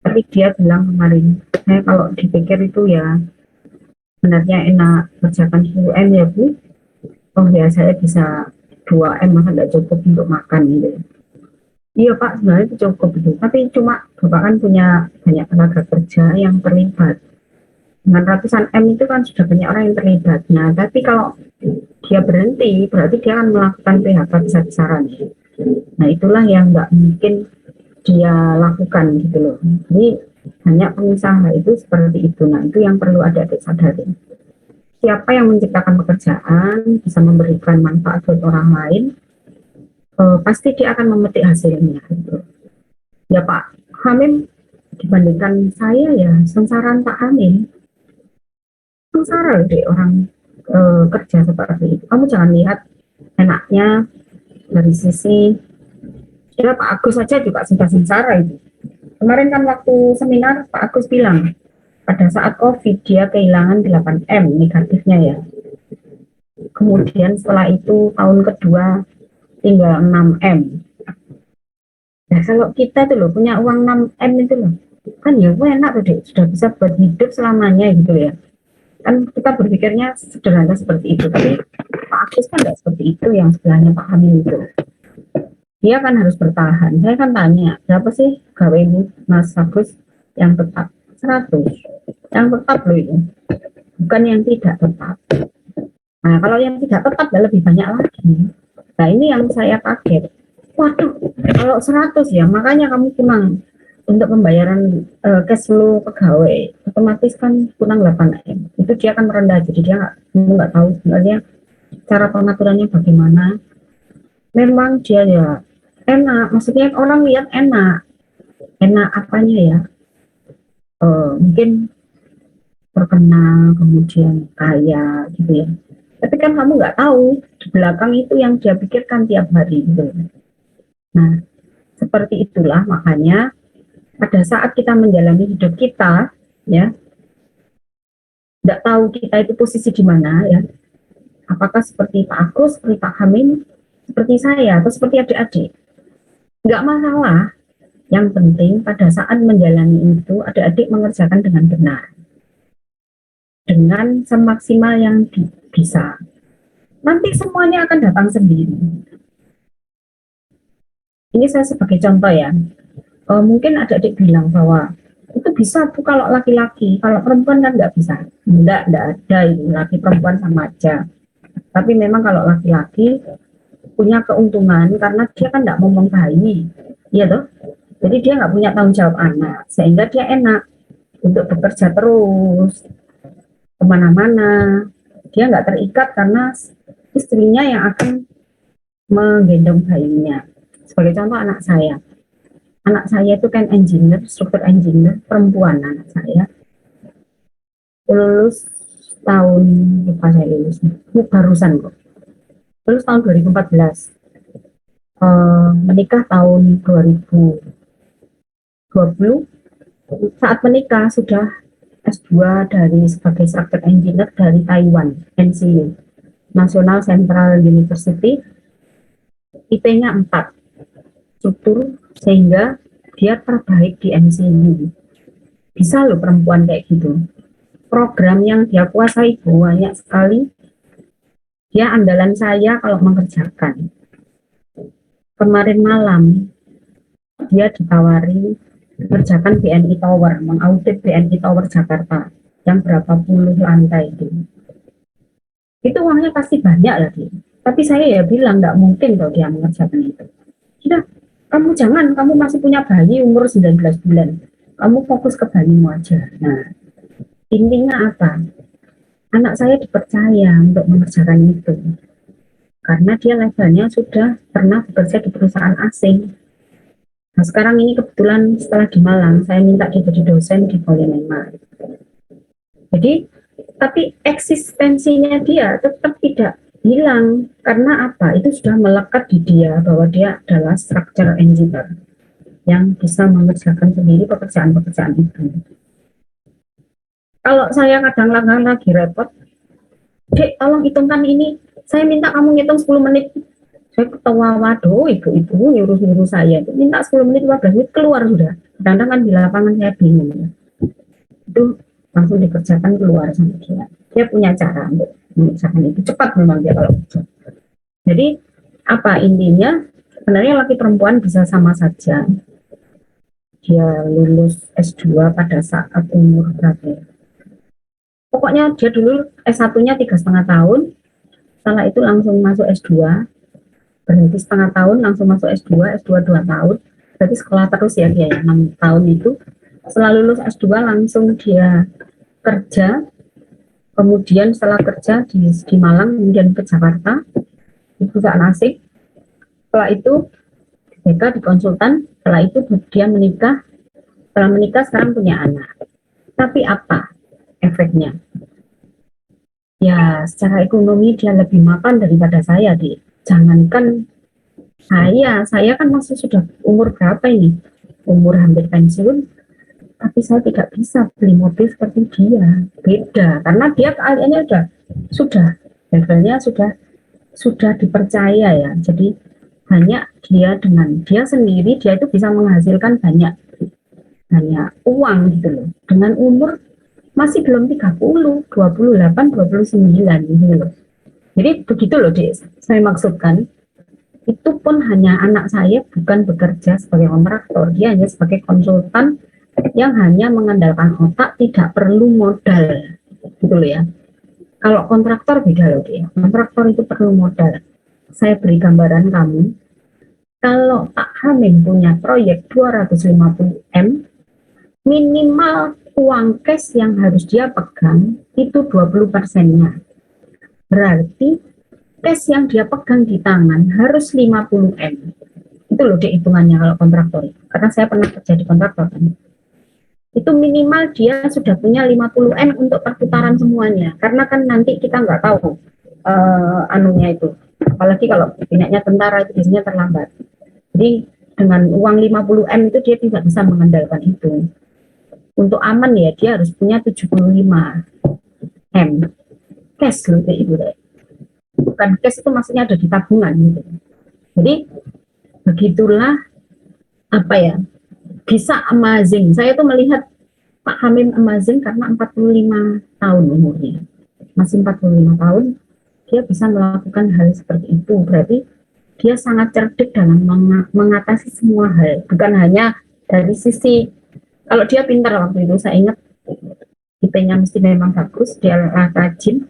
Tapi dia bilang kemarin, saya kalau dipikir itu ya sebenarnya enak kerjakan 10 M ya Bu. Oh ya saya bisa 2 M masa nggak cukup untuk makan gitu. Iya Pak, sebenarnya itu cukup itu. Tapi cuma Bapak kan punya banyak tenaga kerja yang terlibat. Dengan ratusan M itu kan sudah banyak orang yang terlibat. Nah, tapi kalau dia berhenti, berarti dia akan melakukan PHK besar-besaran. Nah, itulah yang nggak mungkin dia lakukan gitu loh. Jadi banyak pengusaha itu seperti itu. Nah, itu yang perlu adik-adik sadari. Siapa yang menciptakan pekerjaan, bisa memberikan manfaat buat orang lain, pasti dia akan memetik hasilnya. Gitu. Ya Pak Hamim, dibandingkan saya ya, sengsara Pak Hamim, sengsara deh orang kerja seperti itu. Kamu jangan lihat enaknya dari sisi, ya Pak Agus saja juga sudah sengsara itu. Kemarin kan waktu seminar Pak Agus bilang, pada saat COVID dia kehilangan 8M negatifnya ya. Kemudian setelah itu tahun kedua tinggal 6M. Nah kalau kita tuh loh punya uang 6M itu loh, kan ya enak tuh deh, sudah bisa buat hidup selamanya gitu ya. Kan kita berpikirnya sederhana seperti itu, tapi Pak Agus kan nggak seperti itu yang sebelahnya Pak Hamid itu. Dia kan harus bertahan. Saya kan tanya, berapa sih gawe Mas Agus yang tetap? 100. Yang tetap loh itu, bukan yang tidak tetap. Nah, kalau yang tidak tetap ya lebih banyak lagi. Nah, ini yang saya kaget. Waduh, kalau 100 ya, makanya kamu kurang untuk pembayaran cash flow pegawai, otomatis kan kurang 8M. Itu dia akan merendah, jadi dia nggak tahu sebenarnya cara pengaturannya bagaimana. Memang dia ya enak, maksudnya orang lihat enak, enak apanya ya? Mungkin terkenal, kemudian kaya gitu ya. Tapi kan kamu nggak tahu di belakang itu yang dia pikirkan tiap hari gitu. Nah, seperti itulah makanya pada saat kita menjalani hidup kita, ya, nggak tahu kita itu posisi di mana ya. Apakah seperti Pak Agus, seperti Pak Hamim, seperti saya, atau seperti adik-adik. Nggak masalah. Yang penting pada saat menjalani itu, adik-adik mengerjakan dengan benar. Dengan semaksimal yang bisa. Nanti semuanya akan datang sendiri. Ini saya sebagai contoh ya. Mungkin adik-adik bilang bahwa itu bisa tuh kalau laki-laki, kalau perempuan kan nggak bisa. Nggak ada itu, laki perempuan sama aja. Tapi memang kalau laki-laki punya keuntungan karena dia kan nggak mau bayi, iya toh. Jadi dia nggak punya tanggung jawab anak, sehingga dia enak untuk bekerja terus. kemana-mana, dia nggak terikat karena istrinya yang akan menggendong bayinya. Sebagai contoh anak saya itu kan engineer, struktur engineer, perempuan anak saya, lulus tahun, lupa saya lulus, ini barusan kok, lulus tahun 2014, menikah tahun 2020, saat menikah sudah S2 dari sebagai struktur engineer dari Taiwan, NCU, National Central University, IP-nya 4, struktur sehingga dia terbaik di NCU. Bisa loh perempuan kayak gitu. Program yang dia kuasai banyak sekali. Dia andalan saya kalau mengerjakan. Kemarin malam dia ditawari mengerjakan BNI Tower, mengaudit BNI Tower Jakarta yang berapa puluh lantai itu. Itu uangnya pasti banyak lagi. Tapi saya ya bilang nggak mungkin kalau dia mengerjakan itu. Sudah, kamu jangan, kamu masih punya bayi umur 19 bulan. Kamu fokus ke bayimu aja. Nah, intinya apa? Anak saya dipercaya untuk mengerjakan itu. Karena dia levelnya sudah pernah bekerja di perusahaan asing. Nah, sekarang ini kebetulan setelah di Malang, saya minta dia jadi dosen di Polinema. Jadi, tapi eksistensinya dia tetap tidak hilang. Karena apa? Itu sudah melekat di dia bahwa dia adalah structure engineer yang bisa mengerjakan sendiri pekerjaan-pekerjaan itu. Kalau saya kadang-kadang lagi repot, Dek, tolong hitungkan ini. Saya minta kamu ngitung 10 menit. Saya ketawa, waduh, ibu-ibu nyuruh-nyuruh saya. Minta 10 menit, 15 menit, keluar sudah. Kadang-kadang kan di lapangan saya bingung. Itu langsung dikerjakan keluar sama dia. Dia punya cara untuk mengerjakan itu. Cepat memang dia kalau kerja. Jadi, apa intinya? Sebenarnya laki perempuan bisa sama saja. Dia lulus S2 pada saat umur berapa? Pokoknya dia dulu S1-nya 3,5 tahun, setelah itu langsung masuk S2, berhenti setengah tahun, langsung masuk S2, S2 2 tahun, berarti sekolah terus ya dia ya, 6 tahun itu. Setelah lulus S2 langsung dia kerja, kemudian setelah kerja di Malang, kemudian ke Jakarta, di perusahaan asing. Setelah itu BK di konsultan, setelah itu dia menikah, setelah menikah sekarang punya anak. Tapi apa efeknya? Ya secara ekonomi dia lebih mapan daripada saya, di jangankan saya kan masih sudah umur berapa ini, umur hampir pensiun, tapi saya tidak bisa beli mobil seperti dia. Beda karena dia keahliannya sudah levelnya sudah dipercaya ya. Jadi hanya dia dengan dia sendiri dia itu bisa menghasilkan banyak uang gitu loh, dengan umur masih belum 30, 28, 29 gitu loh. Jadi begitu loh, Dek. Saya maksudkan, itu pun hanya anak saya bukan bekerja sebagai kontraktor, dia hanya sebagai konsultan yang hanya mengandalkan otak, tidak perlu modal. Gitu loh ya. Kalau kontraktor beda loh, Dek. Kontraktor itu perlu modal. Saya beri gambaran kamu, kalau Pak Hamim punya proyek 250M, minimal uang cash yang harus dia pegang itu 20%-nya. Berarti cash yang dia pegang di tangan harus 50M. Itu loh deh hitungannya kalau kontraktor. Karena saya pernah kerja di kontraktor kan. Itu minimal dia sudah punya 50M untuk perputaran semuanya. Karena kan nanti kita nggak tahu anunya itu. Apalagi kalau minyaknya tentara itu biasanya terlambat. Jadi dengan uang 50M itu dia tidak bisa mengandalkan itu. Untuk aman ya dia harus punya 75M cash loh itu deh. Bukan cash itu maksudnya ada di tabungan gitu. Jadi begitulah apa ya, bisa amazing. Saya tuh melihat Pak Hamim amazing karena 45 tahun umurnya. Masih 45 tahun dia bisa melakukan hal seperti itu. Berarti dia sangat cerdik dalam mengatasi semua hal. Bukan hanya dari sisi kalau dia pintar waktu itu, saya ingat IP-nya mesti memang bagus, dia rajin,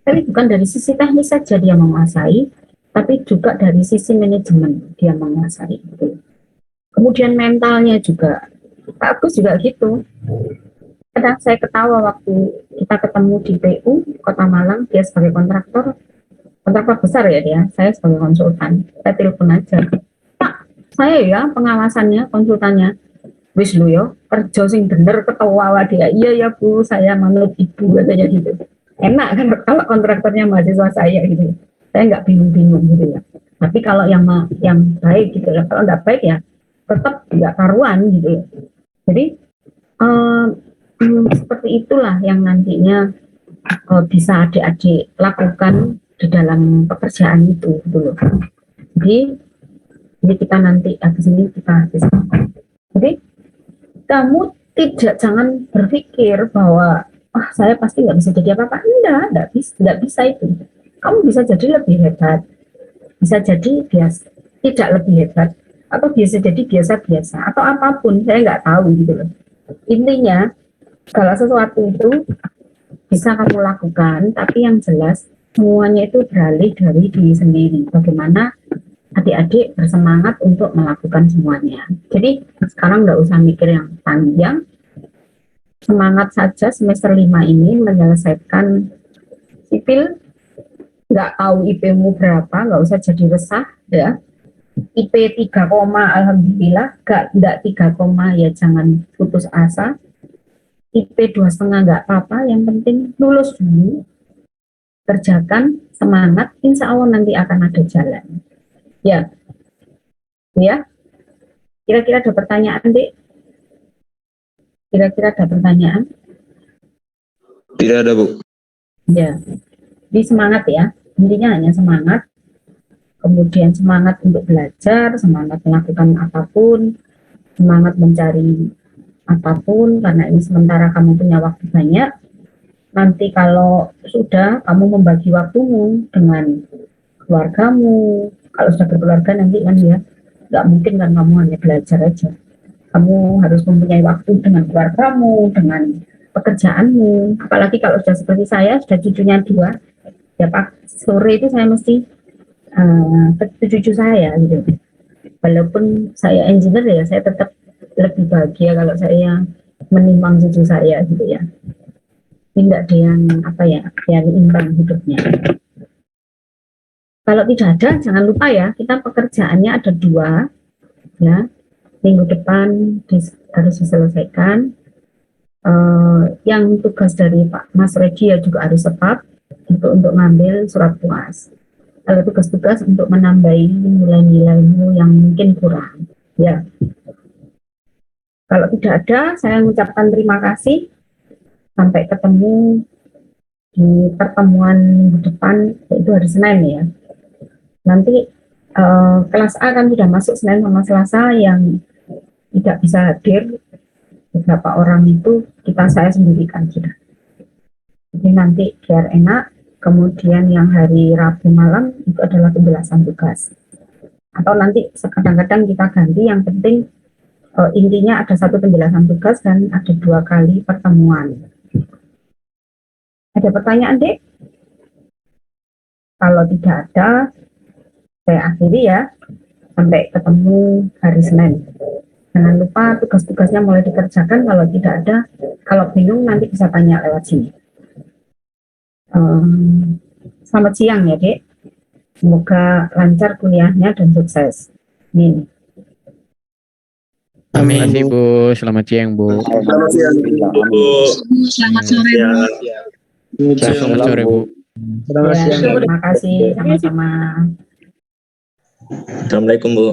tapi bukan dari sisi teknis saja dia menguasai, tapi juga dari sisi manajemen dia menguasai. Kemudian mentalnya juga bagus juga gitu. Kadang saya ketawa waktu kita ketemu di PU Kota Malang, dia sebagai kontraktor besar ya dia, saya sebagai konsultan, saya telepon aja, Pak, saya ya pengawasannya, konsultannya, wis lu yo, kerja sing bener, ketawa dia, iya ya Bu, saya manut Ibu, katanya gitu. Enak kan kalau kontraktornya mahasiswa saya gitu, saya nggak bingung-bingung gitu ya. Tapi kalau yang baik gitu ya, kalau nggak baik ya tetap nggak karuan gitu ya. Jadi eh, seperti itulah yang nantinya bisa adik-adik lakukan di dalam pekerjaan itu gitu loh. Jadi kita nanti habis ini kita bisa. Jadi kamu jangan berpikir bahwa saya pasti nggak bisa jadi apa-apa. Enggak bisa itu. Kamu bisa jadi lebih hebat, bisa jadi biasa, tidak lebih hebat, atau bisa jadi biasa-biasa, atau apapun. Saya nggak tahu gitu loh. Intinya segala sesuatu itu bisa kamu lakukan, tapi yang jelas semuanya itu beralih dari diri sendiri. Bagaimana adik-adik bersemangat untuk melakukan semuanya. Jadi sekarang nggak usah mikir yang panjang, semangat saja semester 5 ini menyelesaikan sipil. Nggak tahu IP-mu berapa, nggak usah jadi resah ya. IP 3, alhamdulillah, nggak 3, ya jangan putus asa. IP 2,5 nggak apa-apa, yang penting lulus dulu, kerjakan, semangat, insya Allah nanti akan ada jalan. Ya, ya. Kira-kira ada pertanyaan, Dek? Kira-kira ada pertanyaan? Tidak ada, Bu. Ya, jadi semangat ya. Intinya hanya semangat. Kemudian semangat untuk belajar, semangat melakukan apapun, semangat mencari apapun, karena ini sementara kamu punya waktu banyak. Nanti kalau sudah kamu membagi waktumu dengan keluargamu, kalau sudah berkeluarga nanti kan ya, nggak mungkin kan kamu hanya belajar aja. Kamu harus mempunyai waktu dengan keluargamu, dengan pekerjaanmu. Apalagi kalau sudah seperti saya, sudah cucunya 2, ya Pak, sore itu saya mesti ke cucu saya gitu. Walaupun saya engineer ya, saya tetap lebih bahagia kalau saya menimang cucu saya gitu ya. Tidak ada yang yang imbang hidupnya. Kalau tidak ada, jangan lupa ya, kita pekerjaannya ada 2 ya. Minggu depan harus diselesaikan. Yang tugas dari Pak Mas Regi ya juga harus tepat untuk ngambil surat puas. Kalau tugas-tugas untuk menambahi nilai-nilaimu yang mungkin kurang. Ya. Kalau tidak ada, saya mengucapkan terima kasih. Sampai ketemu di pertemuan minggu depan, yaitu hari Senin ya. Nanti kelas A kan sudah masuk Senin sama Selasa, yang tidak bisa hadir beberapa orang itu saya sendirikan sudah. Jadi nanti biar enak. Kemudian yang hari Rabu malam itu adalah penjelasan tugas. Atau nanti kadang-kadang kita ganti, yang penting intinya ada 1 penjelasan tugas dan ada 2 kali pertemuan. Ada pertanyaan, Dek? Kalau tidak ada, saya akhiri ya. Sampai ketemu hari Senin. Jangan lupa tugas-tugasnya mulai dikerjakan. Kalau tidak ada, kalau bingung nanti bisa tanya lewat sini. Selamat siang ya, Dek. Semoga lancar kuliahnya dan sukses. Amin. Amin. Terima kasih, Bu. Selamat siang, Bu. Selamat siang, Bu. Selamat sore, Bu. Selamat sore, Bu. Terima kasih, sama-sama. Assalamualaikum, Bu.